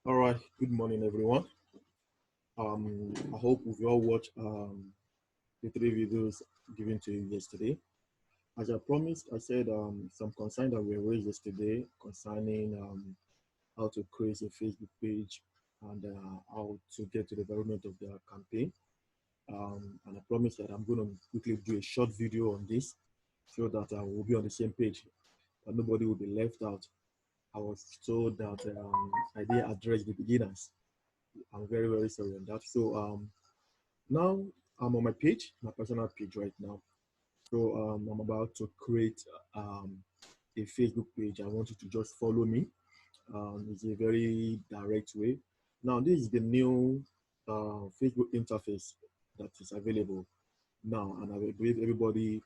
All right, good morning, everyone. I hope we've all watched the three videos given to you yesterday. As I promised, I said some concern that were raised yesterday concerning how to create a Facebook page and how to get to the development of the campaign. And I promised that I'm going to quickly do a short video on this so that we'll be on the same page, that nobody will be left out. I was told that I did address the beginners. I'm very, very sorry on that. So now I'm on my page, my personal page right now. So I'm about to create um, a Facebook page. I want you to just follow me. It's a very direct way. Now this is the new Facebook interface that is available now, and I believe everybody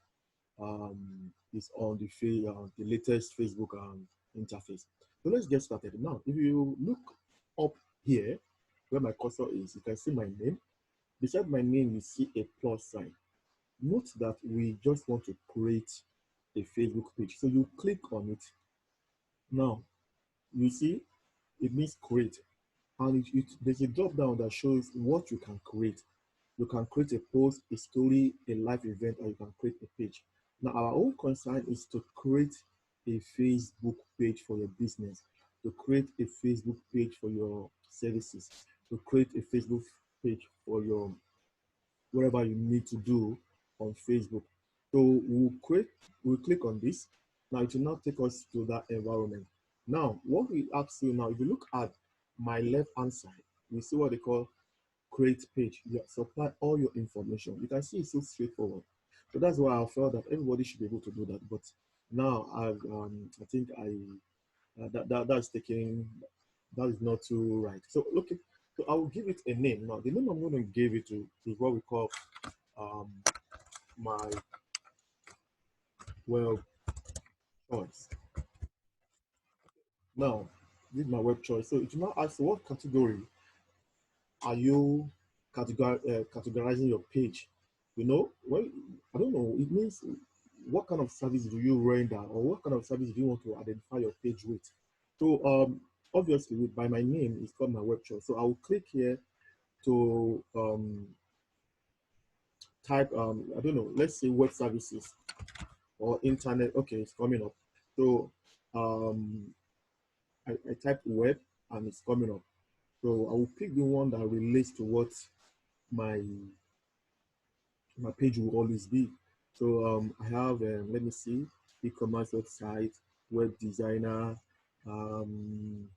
is on the latest Facebook interface. So let's get started. Now, if you look up here where my cursor is, you can see my name. Beside my name, you see a plus sign. Note that we just want to create a Facebook page. So you click on it. Now, you see it means create. And there's a drop down that shows what you can create. You can create a post, a story, a live event, or you can create a page. Now, our own concern is to create a Facebook page for your business, to create a Facebook page for your services, to create a Facebook page for your whatever you need to do on Facebook. So we'll click on this. Now it will now take us to that environment. Now, what we ask you now, if you look at my left hand side, you see what they call create page. You supply all your information. You can see it's so straightforward. So that's why I felt that everybody should be able to do that. But now I think that's taking that is not too right. So okay, so I will give it a name. Now the name I'm going to give it to is what we call um, my web choice. Now, this is my web choice. So it will now ask what category are you categorizing your page? You know, well, I don't know. It means what kind of service do you render, or what kind of service do you want to identify your page with? So obviously, by my name, it's called my web choice. So I will click here to type. I don't know. Let's say web services or internet. Okay, it's coming up. So um, I type web and it's coming up. So I will pick the one that relates to what my my page will always be. So I have let me see, e-commerce website, web designer, um,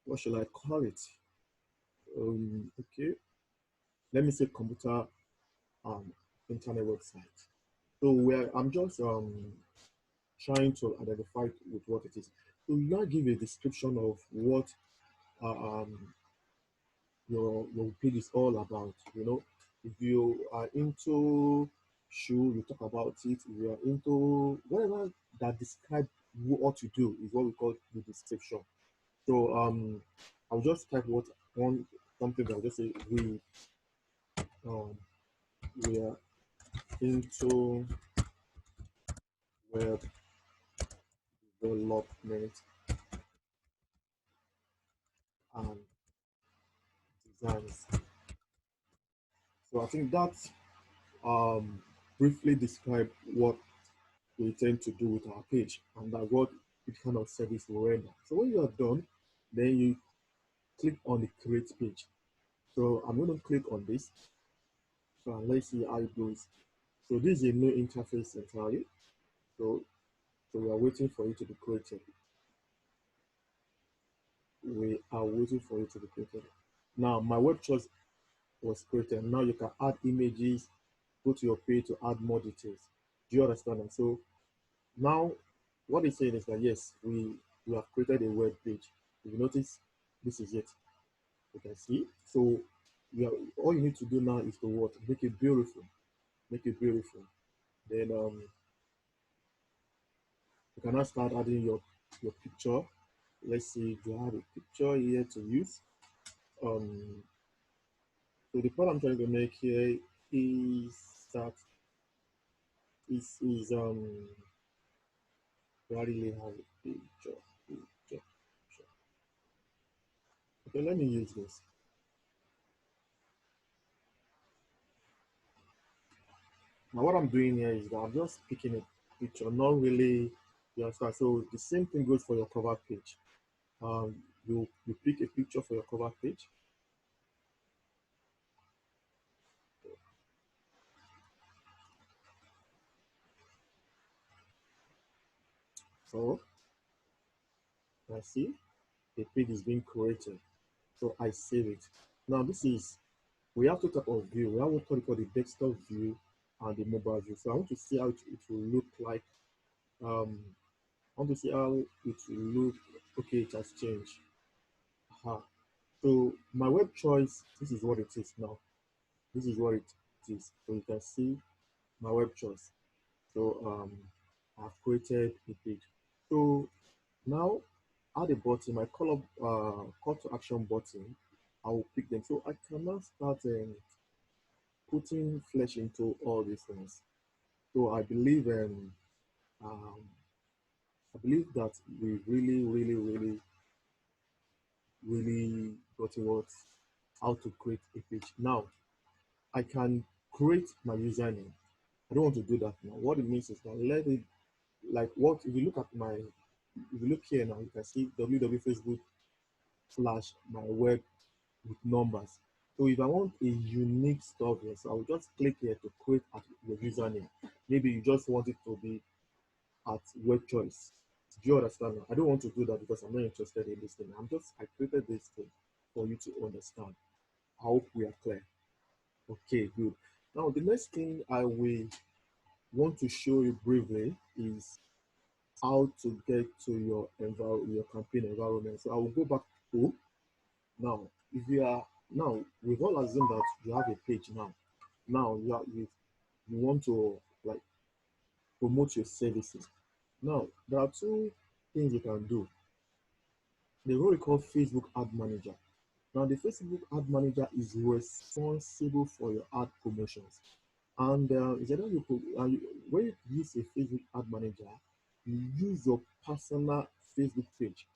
what shall I call it? Okay, let me say computer um, internet website. So where I'm just trying to identify with what it is. So you now give a description of what uh, um, your page is all about. You know, if you are into shoe, you talk about it. If you are into whatever that describe what you do is what we call the description. So I'll just type what one something that I'll just say um we are into web development and designs. So I think that um briefly describe what we tend to do with our page and that what it kind of service we render. So when you are done, then you click on the create page. So I'm going to click on this. So let's see how it goes. So this is a new interface entirely. So we are waiting for it to be created. We are waiting for it to be created. Now my web choice was created. Now you can add images, go to your page to add more details. Do you understand? And so now what it's saying is that yes, we have created a web page. If you notice, this is it. You can see. So all you need to do now is to what? Make it beautiful. Make it beautiful. Then you can now start adding your picture. Let's see, do I have a picture here to use? Um, so the point I'm trying to make here is that is do I really have a picture? Picture. Okay, let me use this. Now what I'm doing here is that I'm just picking a picture, not really, you understand? So the same thing goes for your cover page. You pick a picture for your cover page. So I see a page is being created. So I save it. Now this is, we have two type of view. We have what we call the desktop view and the mobile view. So I want to see how it will look like. Um, I want to see how it will look. Okay, it has changed. Aha. So my web choice, this is what it is now. This is what it is. So you can see my web choice. So I've created a page. So now add a button, my call to action button. I will pick them. So I can now start putting flesh into all these things. So um, I believe that we really got what how to create a page. Now I can create my username. I don't want to do that now. What it means is that let it like what if you look at my if you look here now, you can see www.facebook slash my web with numbers. So if I want a unique stuff here, so I will just click here to create at your username. Maybe you just want it to be at web choice. Do you understand? I don't want to do that because I'm not interested in this thing. I created this thing for you to understand. I hope we are clear. Okay, good. Now the next thing I will want to show you briefly is how to get to your campaign environment. So I will go back to now. If you are now we've all assumed that you have a page now. Now you want to like promote your services. Now there are two things you can do. The role we call Facebook Ad Manager. Now, the Facebook Ad Manager is responsible for your ad promotions. And it's either when you use a Facebook Ad Manager, you use your personal Facebook page.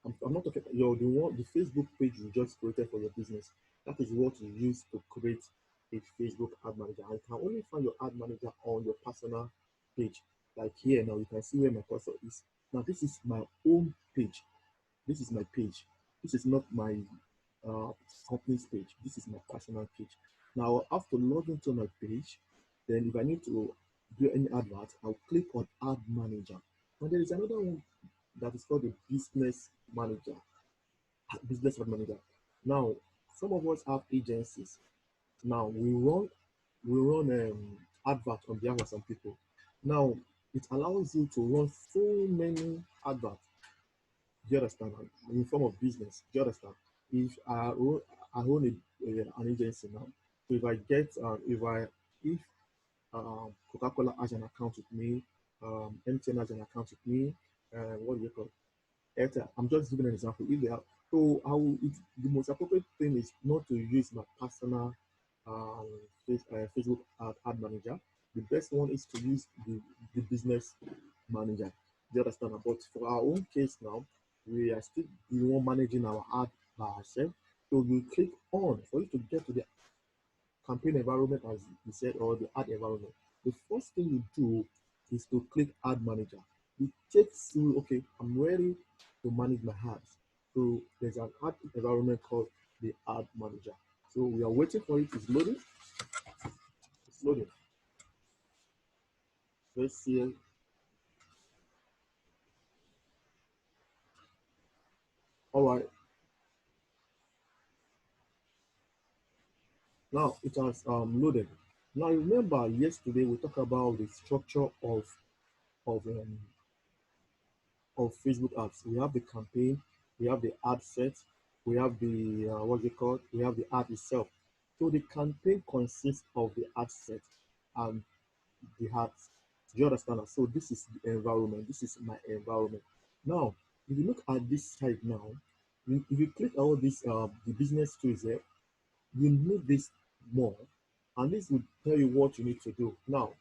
I'm not talking the Facebook page you just created for your business. That is what you use to create a Facebook Ad Manager. I can only find your Ad Manager on your personal page. Like here now, you can see where my cursor is. Now, this is my own page. This is my page. This is not my uh, company's page. This is my personal page. Now I have to log into my page. Then if I need to do any advert, I'll click on Ad Manager. And there is another one that is called the Business Ad Manager. Now, some of us have agencies. Now we run advert on behalf of some people. Now it allows you to run so many adverts. Do you understand? In form of business. Do you understand? If I own an agency now, so if Coca-Cola has an account with me, MTN has an account with me, what do you call it? Airtel. I'm just giving an example. If they have, so the most appropriate thing is not to use my personal um, Facebook ad manager. The best one is to use the business manager. Do you understand? But for our own case now, we are still the one managing our ad by ourselves. So you click on for you to get to the campaign environment, as you said, or the ad environment. The first thing you do is to click Ad Manager. It takes you, okay, I'm ready to manage my ads. So there's an ad environment called the Ad Manager. So we are waiting for it. It's loading. It's loading. Let's see. All right. Now it has loaded. Now remember yesterday we talked about the structure of um, of Facebook ads. We have the campaign, we have the ad set, we have the what's it called? We have the ad itself. So the campaign consists of the ad set and the ads. Do you understand that? So this is the environment. This is my environment. Now, if you look at this side now, if you click all this the business tools here, you need this more, and this will tell you what you need to do. Now,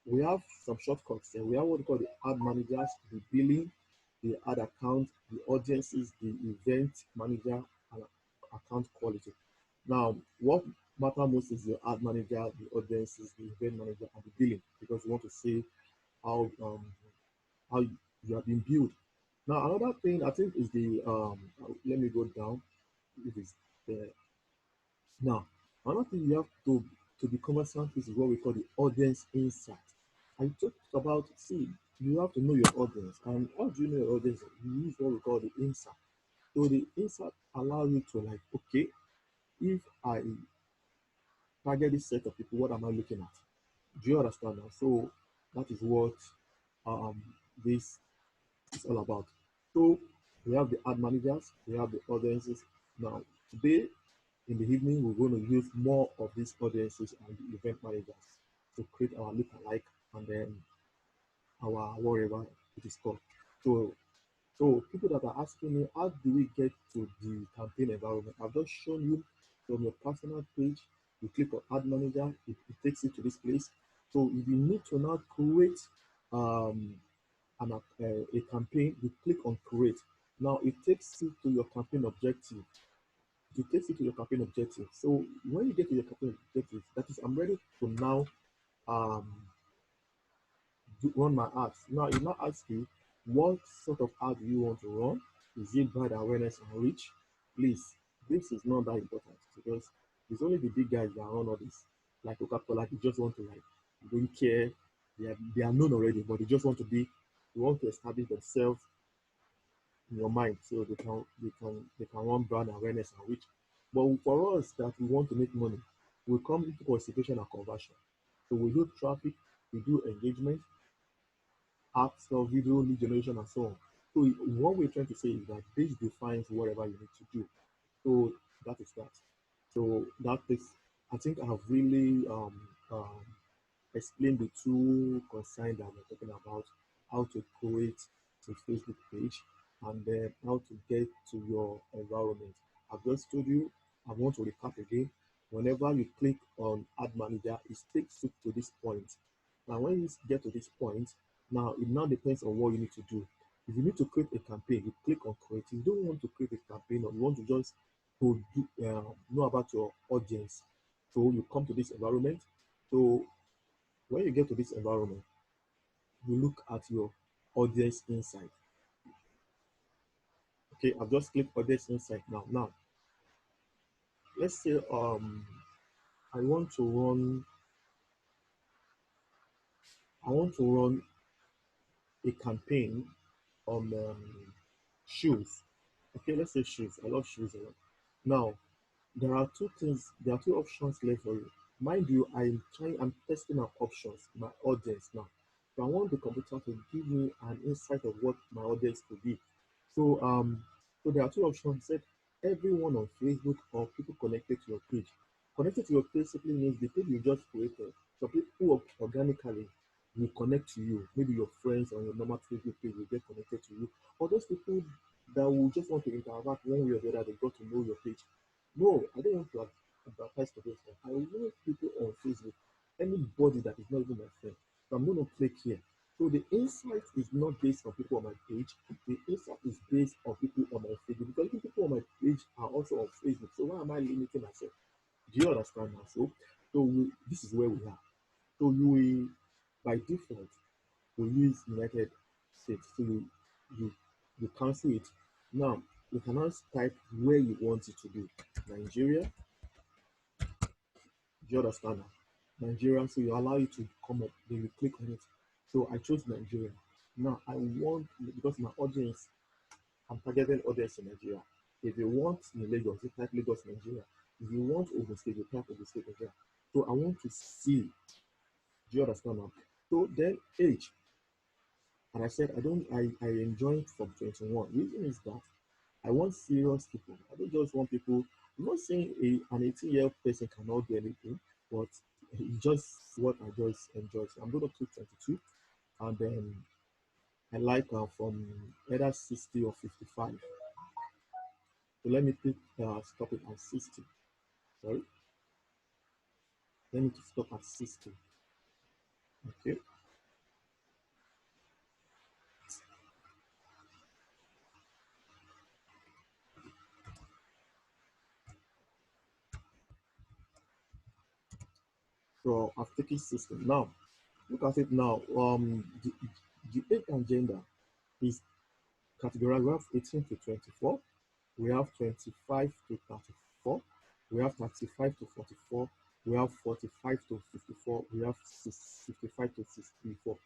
we have some shortcuts here. We have what we call the ad managers, the billing, the ad account, the audiences, the event manager, and account quality. Now, what matter most is the ad manager, the audiences, the event manager, and the billing, because we want to see how how you have been built. Now, another thing I think is the let me go down. It is there. Now, another thing you have to be conversant with is what we call the audience insight. I talked about, see, you have to know your audience, and how do you know your audience? You use what we call the insight. So the insight allow you to like, okay, if I target this set of people, what am I looking at? Do you understand now? So that is what um, this is all about. So we have the ad managers, we have the audiences. Now today in the evening, we're going to use more of these audiences and the event managers to create our look-alike and then our whatever it is called. So so people that are asking me, how do we get to the campaign environment? I've just shown you from your personal page. You click on Ad Manager, it takes you to this place. So if you need to now create um, a campaign, you click on Create. Now it takes you to your campaign objective. It takes you to your campaign objective. So when you get to your campaign objective, that is, I'm ready to now um, run my ads. Now, it now ask you, what sort of ad do you want to run? Is it brand awareness and reach? Please, this is not that important because it's only the big guys that run all this. Like Coca-Cola, they just want to like, they don't care. They are known already, but they just want to be, they want to establish themselves in your mind so they can run brand awareness and reach. But for us that we want to make money, we come into consideration and conversion. So we do traffic, we do engagement, apps or video lead generation and so on. So what we're trying to say is that this defines whatever you need to do. So that is that. So that is, I think I have really explain the two concerns that we're talking about, how to create a Facebook page and then how to get to your environment. I've just told you, I want to recap again. Whenever you click on Ad Manager, it takes you to this point. Now, when you get to this point, now it now depends on what you need to do. If you need to create a campaign, you click on create. If you don't want to create a campaign or you want to just know about your audience, so you come to this environment. So when you get to this environment, you look at your audience insight. Okay, I've just clicked audience insight now. Now, let's say I want to run I want to run a campaign on shoes. Okay, let's say shoes. I love shoes a lot. Now, there are two options left for you. Mind you, I'm testing out options, my audience now. So I want the computer to give me an insight of what my audience could be. So so there are two options. Said everyone on Facebook or people connected to your page. Connected to your page simply means the page you just created. So people who organically will connect to you. Maybe your friends on your normal Facebook page will get connected to you. Or those people that will just want to interact one way or the other, they got to know your page. No, I don't want to advertise for those things. I want people on Facebook, anybody that is not even my friend. So I'm going to click here. So the insight is not based on people on my page. The insight is based on people on my Facebook because people on my page are also on Facebook. So why am I limiting myself? Do you understand now? This is where we are. So you will, by default, will use United States. So you you cancel it. Now you can now type where you want it to be. Nigeria, do you understand now? Nigeria, so you allow it to come up, then you click on it. So I chose Nigeria. Now I want, because my audience, I'm targeting audience in Nigeria. If you want in Lagos, you type Lagos, Nigeria. If you want Ogun State, you type Ogun State, Nigeria. So I want to see, do you understand now? So then age, and I said I enjoy from 21. Reason is that I want serious people. I don't just want people. I'm not saying an 18-year-old person cannot do anything, but it's just what I just enjoy. So I'm going to click 22, and then I like from either 60 or 55. So let me pick, stop it at 60. Sorry, let me stop at 60. Okay, So I've taken system. Now, look at it now. The age and gender is categorized. We have 18 to 24. We have 25 to 34. We have 35 to 44. We have 45 to 54. We have 55 to 64.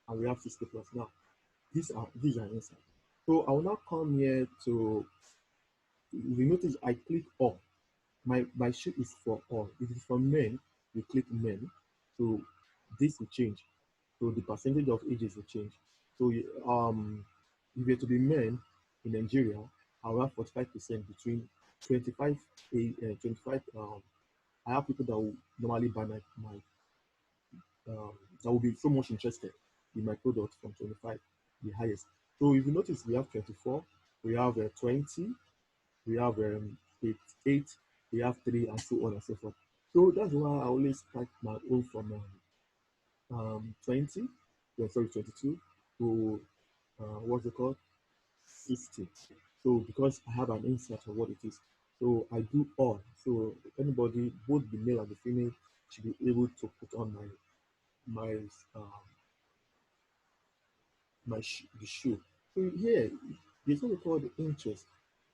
And we have 60 plus. Now, these are inside. So I will now come here to, if you notice, I click all. My sheet is for all. If it's for men, you click men. So this will change. So the percentage of ages will change. So if you're to be men in Nigeria, around 45% between 25, 25. I have people that will normally buy my that will be so much interested in my product from 25, the highest. So if you notice, we have 24, we have 20, we have 8, 8, we have 3, and so on and so forth. So that's why I always start my own from 20, yeah, sorry, 22 to what's it called? 60. So because I have an insight of what it is, so I do all. So anybody, both the male and the female, should be able to put on my um, the shoe. So here, there's what we call the interest.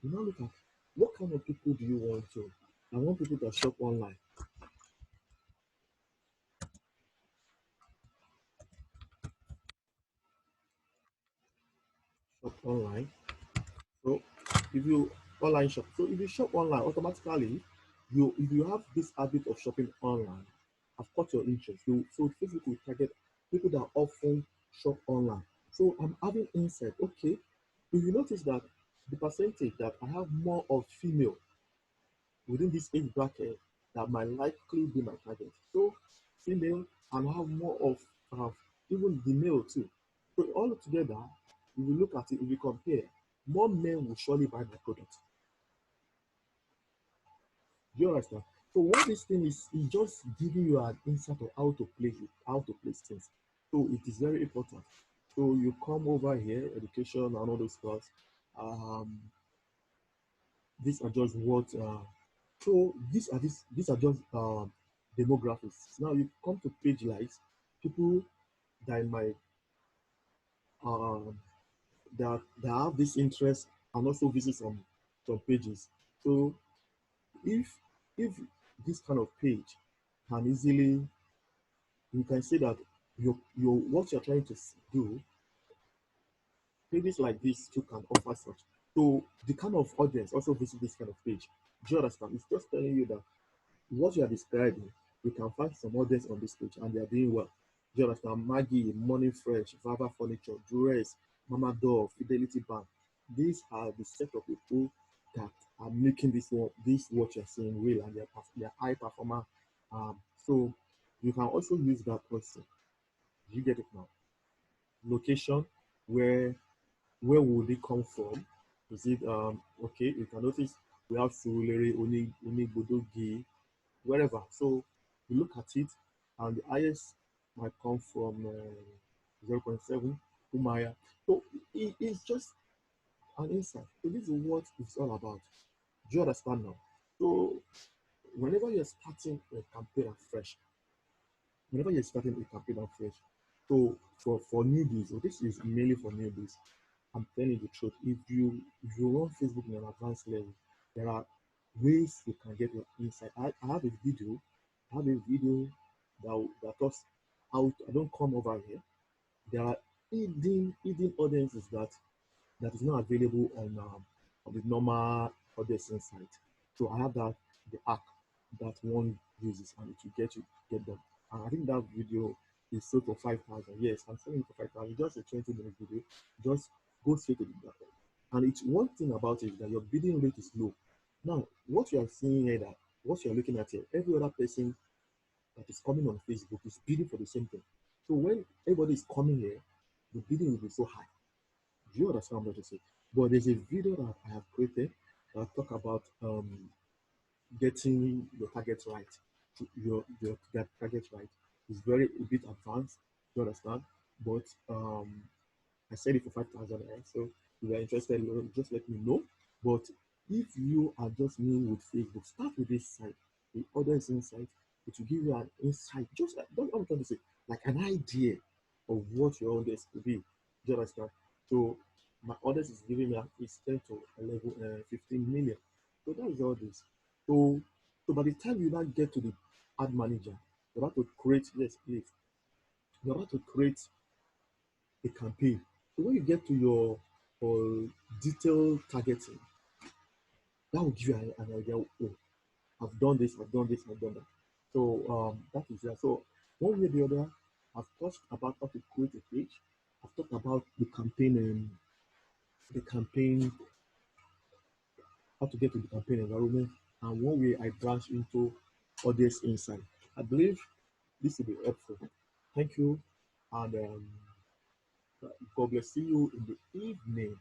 You now look at what kind of people do you want to? I want people that shop online. Shop online. So if you online shop, so if you shop online, automatically, you if you have this habit of shopping online, I've caught your interest. So Facebook will target people that often shop online. So I'm having insight. Okay, if you notice that the percentage that I have more of female within this age bracket that might likely be my target. So female and have more of uh, even the male too. So all together, if you look at it, if you compare, more men will surely buy my product. Do you understand? So what this thing is just giving you an insight of how to place it, how to place things. So it is very important. So you come over here, education and all those stuff. Um, these are just what so these are just demographics. Now you come to page likes, people that might um that have this interest and also visit some pages. So if if this kind of page can easily, you can say that your what you're trying to do, pages like this too can offer such. So the kind of audience also visit this kind of page. Do you understand? It's just telling you that what you are describing, you can find some audience on this page and they are doing well. Do you understand? Maggie, Morning Fresh, Vava Furniture, Duress, Mama Dove, Fidelity Bank. These are the set of people that are making this what you're seeing real, and they're high performer. So you can also use that person. You get it now. Location, where where would it come from? Is it okay? You can notice we have Surulere, Onigbodogi, wherever. So you look at it, and the highest might come from 0.7 Umaya. So it's just an insight. So this is what it's all about. Do you understand now? So whenever you're starting a campaign afresh, whenever you're starting a campaign afresh, so for newbies, so this is mainly for newbies. I'm telling you the truth. If you run Facebook in an advanced level, there are ways you can get your insight. I have a video. I have a video that talks how I don't come over here. There are hidden audiences that is not available on the normal audience site. So I have the app that one uses and it will get them. And I think that video is sold for 5,000. Yes, I'm selling it for 5,000. Just a 20-minute video. Just go straight to the back. And it's one thing about it is that your bidding rate is low. Now, what you are seeing here, that what you are looking at here, every other person that is coming on Facebook is bidding for the same thing. So when everybody is coming here, the bidding will be so high. Do you understand what I'm trying to say? But there's a video that I have created that talk about getting your target right. Your target right is very a bit advanced. You understand? But I said it for 5,000 naira. So if you're interested, just let me know. But if you are just new with Facebook, start with this site, the audience insight. it will give you an insight, just like that's what I'm trying to say, like an idea of what your audience could be. Do you understand? So my audience is giving me is 10 to 11, 15 million. So that is all this. So, so by the time you now get to the ad manager, you have to create, yes, please, you have to create a campaign. So when you get to your detailed targeting, that will give you an idea. Oh, I've done this, I've done this, I've done that. So that is that. So one way or the other, I've talked about how to create a page. I've talked about the campaign, how to get to the campaign environment, and one way I branch into audience insight. I believe this will be helpful. Thank you, and God bless. See you in the evening.